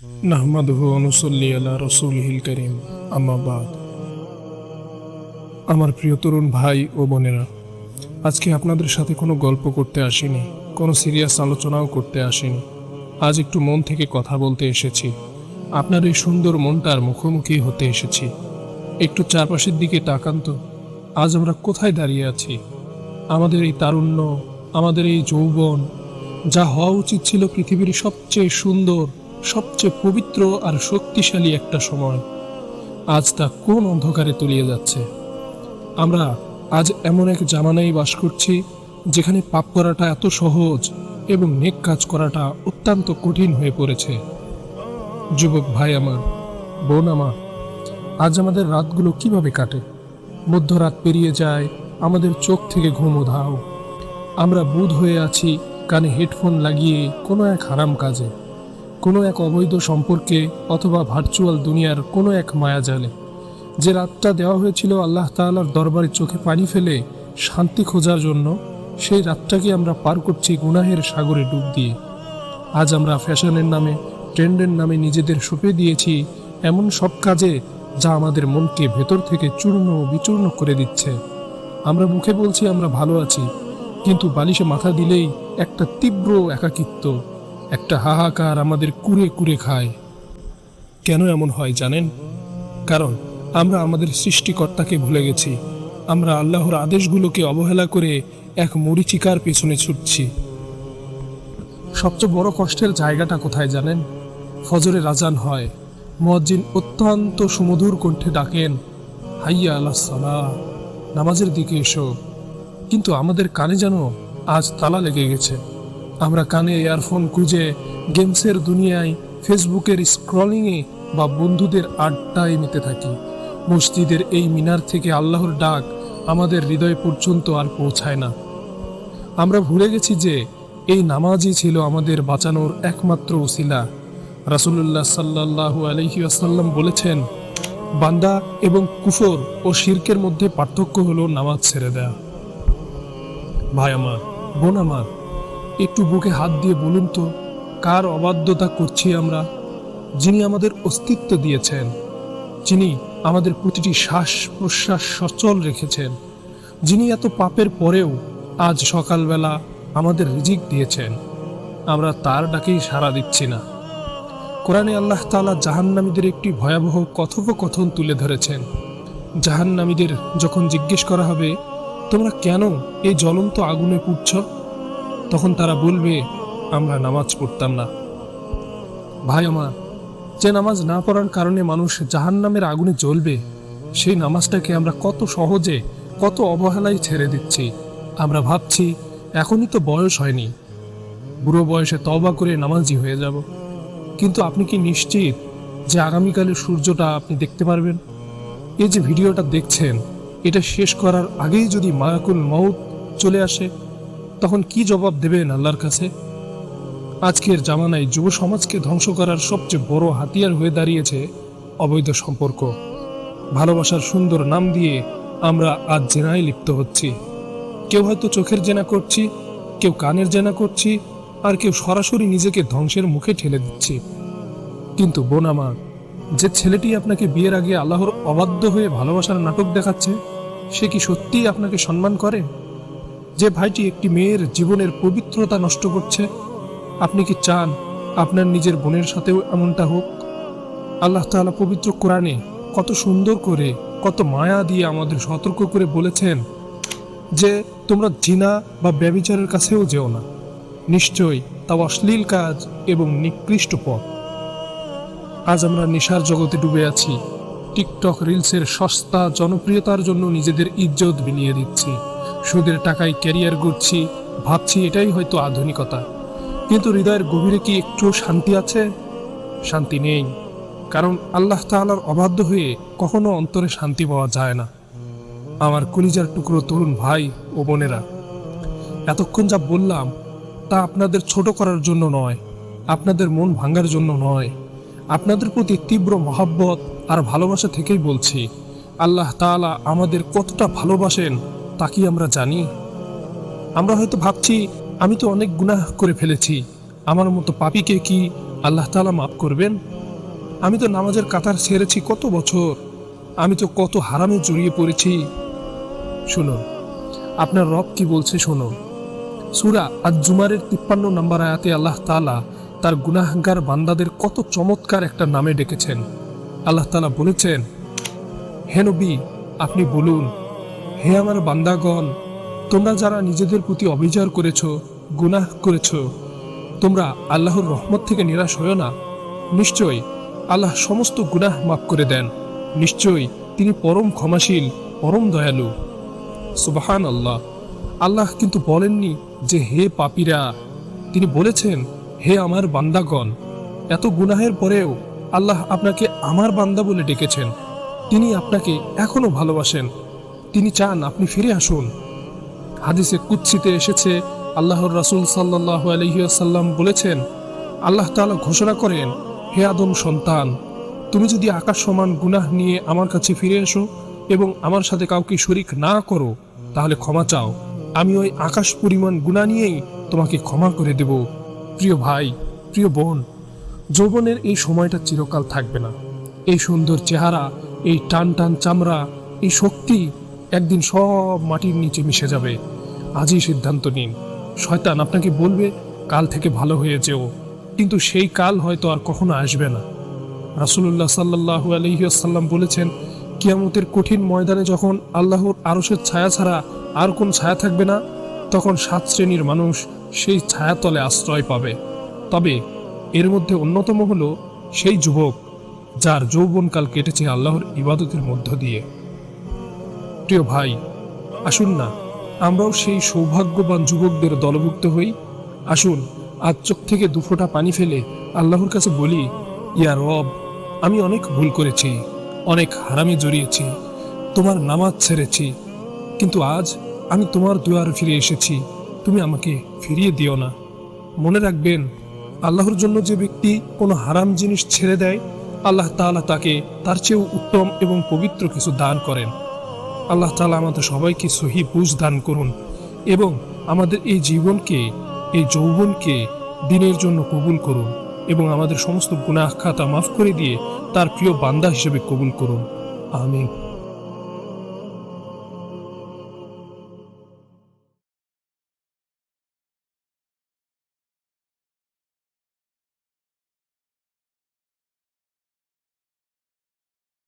নাহমাদুহু ওয়া নুসাল্লি আলা রাসূলিহিল কারীম, আম্মা বাদ। আমার প্রিয় তরুণ ভাই ও বোনেরা, আজকে আপনাদের সাথে কোনো গল্প করতে আসিনি, কোনো সিরিয়াস আলোচনাও করতে আসিনি। আজ একটু মন থেকে কথা বলতে এসেছি। আপনার এই সুন্দর মনটার মুখোমুখি হতে এসেছি। একটু চারপাশের দিকে তাকান তো, আজ আমরা কোথায় দাঁড়িয়ে আছি? আমাদের এই তারুণ্য, আমাদের এই যৌবন, যা হওয়া উচিত ছিল পৃথিবীর সবচেয়ে সুন্দর, সবচেয়ে পবিত্র আর শক্তিশালী একটা সময়, আজ তা কোন অন্ধকারে তলিয়ে যাচ্ছে। আমরা আজ এমন এক জামানায় বাস করছি যেখানে পাপ করাটা এত সহজ এবং নেক কাজ করাটা অত্যন্ত কঠিন হয়ে পড়েছে। যুবক ভাই আমার, বোন আমার, আজ আমাদের রাতগুলো কিভাবে কাটে? মধ্যরাত পেরিয়ে যায়, আমাদের চোখ থেকে ঘুম উধাও। আমরা বুঁদ হয়ে আছি কানে হেডফোন লাগিয়ে কোনো এক হারাম কাজে, কোনো এক অবৈধ সম্পর্কে, অথবা ভার্চুয়াল দুনিয়ার কোনো এক মায়াজালে। যে রাতটা দেওয়া হয়েছিল আল্লাহ তাআলার দরবারে চোখে পানি ফেলে শান্তি খোঁজার জন্য, সেই রাতটাকে আমরা পার করছি গুনাহের সাগরে ডুব দিয়ে। আজ আমরা ফ্যাশনের নামে, ট্রেন্ডের নামে নিজেদের সঁপে দিয়েছি এমন সব কাজে যা আমাদের মনকে ভেতর থেকে চূর্ণ বিচূর্ণ করে দিচ্ছে। আমরা মুখে বলছি আমরা ভালো আছি, কিন্তু বালিশে মাথা দিলেই একটা তীব্র একাকিত্ব, একটা হাহাকার আমাদের কুরে কুরে খায়। কেন এমন হয় জানেন? কারণ আমরা আমাদের সৃষ্টিকর্তাকে ভুলে গেছি। আমরা আল্লাহর আদেশগুলোকে অবহেলা করে এক মরীচিকার পেছনে ছুটছি। সবচেয়ে বড় কষ্টের জায়গাটা কোথায় জানেন? ফজরের আজান হয়, মুয়াজ্জিন অত্যন্ত সুমধুর কণ্ঠে ডাকেন, হাইয়া আলাস সালাহ, নামাজের দিকে এসো। কিন্তু আমাদের কানে যেন আজ তালা লেগে গেছে। আমরা কানে ইয়ারফোন খুঁজে গেমসের দুনিয়ায়, ফেসবুকের স্ক্রলিংয়ে বা বন্ধুদের আড্ডায় মেতে থাকি। মসজিদের এই মিনার থেকে আল্লাহর ডাক আমাদের হৃদয় পর্যন্ত আর পৌঁছায় না। আমরা ভুলে গেছি যে এই নামাজই ছিল আমাদের বাঁচানোর একমাত্র উসিলা। রাসূলুল্লাহ সাল্লাল্লাহু আলাইহি ওয়াসাল্লাম বলেছেন, বান্দা এবং কুফর ও শিরকের মধ্যে পার্থক্য হলো নামাজ ছেড়ে দেয়া। ভাই আমার, বোন আমার, একটু বুকে হাত দিয়ে বলুন তো, কার অবাধ্যতা করছি আমরা? যিনি আমাদের অস্তিত্ব দিয়েছেন, যিনি আমাদের প্রতিটি শ্বাস প্রশ্বাস সচল রেখেছেন, যিনি এত পাপের পরেও আজ সকালবেলা আমাদের রিজিক দিয়েছেন, আমরা তার ডাকেই সাড়া দিচ্ছি না। কোরআনে আল্লাহ তাআলা জাহান্নামীদের একটি ভয়াবহ কথোপকথন তুলে ধরেছেন। জাহান্নামীদের যখন জিজ্ঞেস করা হবে, তোমরা কেন এই জ্বলন্ত আগুনে পুড়ছ? তখন তারা বলবে, আমরা নামাজ পড়তাম না। ভাই আমার, যে নামাজ না পড়ার কারণে মানুষ জাহান্নামের আগুনে জ্বলবে, সেই নামাজটাকে আমরা কত সহজে, কত অবহেলায় ছেড়ে দিচ্ছি। আমরা ভাবছি এখনই তো বয়স হয়নি, বুড়ো বয়সে তওবা করে নামাজি হয়ে যাব। কিন্তু আপনি কি নিশ্চিত যে আগামীকালের সূর্যটা আপনি দেখতে পারবেন? এই যে ভিডিওটা দেখছেন, এটা শেষ করার আগেই যদি মালাকুল মউত চলে আসে, তখন কি জবাব দেবেন আল্লাহর কাছে? আজকের জামানায় যুব সমাজকে ধ্বংস করার সবচেয়ে বড় হাতিয়ার হয়ে দাঁড়িয়েছে অবৈধ সম্পর্ক। ভালোবাসার সুন্দর নাম দিয়ে আমরা আজ জেনায় লিপ্ত হচ্ছি। কেউ হয়তো চোখের জেনা করছি, কেউ কানের জেনা করছি, আর কেউ সরাসরি নিজেকে ধ্বংসের মুখে ঠেলে দিচ্ছি। কিন্তু বোন আমার, যে ছেলেটি আপনাকে বিয়ের আগে আল্লাহর অবাধ্য হয়ে ভালোবাসার নাটক দেখাচ্ছে, সে কি সত্যিই আপনাকে সম্মান করে? যে ভাইটি একটি মেয়ের জীবনের পবিত্রতা নষ্ট করছে, আপনি কি চান আপনার নিজের বোনের সাথেও এমনটা হোক? আল্লাহ তাআলা পবিত্র কোরআনে কত সুন্দর করে, কত মায়া দিয়ে আমাদের সতর্ক করে বলেছেন যে তোমরা জিনা বা ব্যভিচারের কাছেও যেও না, নিশ্চয়ই তা অশ্লীল কাজ এবং নিকৃষ্ট পথ। আজ আমরা নেশার জগতে ডুবে আছি। টিকটক রিলসের সস্তা জনপ্রিয়তার জন্য নিজেদের ইজ্জত বিলিয়ে দিচ্ছি। সুদের টাকায় ক্যারিয়ার গড়ছি, ভাবছি এটাই হয়তো আধুনিকতা। কিন্তু হৃদয়ের গভীরে কি একটু শান্তি আছে? শান্তি নেই। কারণ আল্লাহ তাআলার অবাধ্য হয়ে কখনো অন্তরে শান্তি পাওয়া যায় না। আমার কলিজার টুকরো তরুণ ভাই ও বোনেরা, এতক্ষণ যা বললাম তা আপনাদের ছোট করার জন্য নয়, আপনাদের মন ভাঙার জন্য নয়, আপনাদের প্রতি তীব্র মহব্বত আর ভালোবাসা থেকেই বলছি। আল্লাহ তাআলা আমাদের কতটা ভালোবাসেন তা কি আমরা জানি? আমরা হয়তো ভাবছি আমি তো অনেক গুনাহ করে ফেলেছি, আমার মতো পাপীকে কি আল্লাহ তাআলা মাফ করবেন? আমি তো নামাজের কাতার ছেড়েছি কত বছর, আমি তো কত হারামে জড়িয়ে পড়েছি। শুনুন আপনার রব কি বলছে শুনুন। সূরা আজ-জুমারের 53 নম্বর আয়াতে আল্লাহ তাআলা তার গুনাহগার বান্দাদের কত চমৎকার একটা নামে ডেকেছেন। আল্লাহ তাআলা বলেছেন, হে নবী আপনি বলুন, হে আমার বান্দাগণ, তোমরা যারা নিজেদের প্রতি অবিচার করেছ, গুনাহ করেছ, তোমরা আল্লাহর রহমত থেকে নিরাশ হও না। নিশ্চয়ই আল্লাহ সমস্ত গুনাহ মাফ করে দেন। নিশ্চয়ই তিনি পরম ক্ষমাশীল, পরম দয়ালু। সুবহান আল্লাহ। আল্লাহ কিন্তু বলেননি যে হে পাপীরা, তিনি বলেছেন হে আমার বান্দাগণ। এত গুনাহের পরেও আল্লাহ আপনাকে আমার বান্দা বলে ডেকেছেন। তিনি আপনাকে এখনো ভালোবাসেন, তিনি চান আপনি ফিরে আসুন। হাদিসে কুদসিতে এসেছে, আল্লাহর রাসূল সাল্লাল্লাহু আলাইহি ওয়াসাল্লাম বলেছেন, আল্লাহ তাআলা ঘোষণা করেন, হে আদম সন্তান, তুমি যদি আকাশ সমান গুনাহ নিয়ে আমার কাছে ফিরে এসো এবং আমার সাথে কাউকে শরীক না করো, তাহলে ক্ষমা চাও, আমি ওই আকাশ পরিমাণ গুনাহ নিয়েই তোমাকে ক্ষমা করে দেব। প্রিয় ভাই, প্রিয় বোন, যৌবনের এই সময়টা চিরকাল থাকবে না। এই সুন্দর চেহারা, এই টান টান চামড়া, এই শক্তি একদিন সব মাটির নিচে মিশে যাবে। আজই সিদ্ধান্ত নিন। শয়তান আপনাকে বলবে কাল থেকে ভালো হয়ে যেও, কিন্তু সেই কাল হয়তো আর কখনো আসবে না। রাসূলুল্লাহ সাল্লাল্লাহু আলাইহি ওয়াসাল্লাম বলেছেন, কিয়ামতের কঠিন ময়দানে যখন আল্লাহর আরশের ছায়া ছাড়া আর কোন ছায়া থাকবে না, তখন 7 শ্রেণীর মানুষ সেই ছায়াতলে আশ্রয় পাবে। তবে এর মধ্যে অন্যতম হলো সেই যুবক যার যৌবনকাল কেটেছে আল্লাহর ইবাদতের মধ্য দিয়ে। প্রিয় ভাই, আসুন না আমরাও সেই সৌভাগ্যবান যুবকদের দলভুক্ত হই। আসুন আজ চোখ থেকে দুফোঁটা পানি ফেলে আল্লাহর কাছে বলি, ইয়া রব, আমি অনেক ভুল করেছি, অনেক হারামে জড়িয়েছি, তোমার নামাজ ছেড়েছি, কিন্তু আজ আমি তোমার দুয়ারে ফিরে এসেছি, তুমি আমাকে ফিরিয়ে দিও না। মনে রাখবেন, আল্লাহর জন্য যে ব্যক্তি কোনো হারাম জিনিস ছেড়ে দেয়, আল্লাহ তাআলা তাকে তার চেয়েও উত্তম এবং পবিত্র কিছু দান করেন। আল্লাহ তাআলা আমাদের সবাইকে সহি বুঝ দান করুন এবং আমাদের এই জীবনকে, এই যৌবনকে দিনের জন্য কবুল করুন এবং আমাদের সমস্ত গুনাহ খাতা মাফ করে দিয়ে তার প্রিয় বান্দা হিসেবে কবুল করুন। আমিন।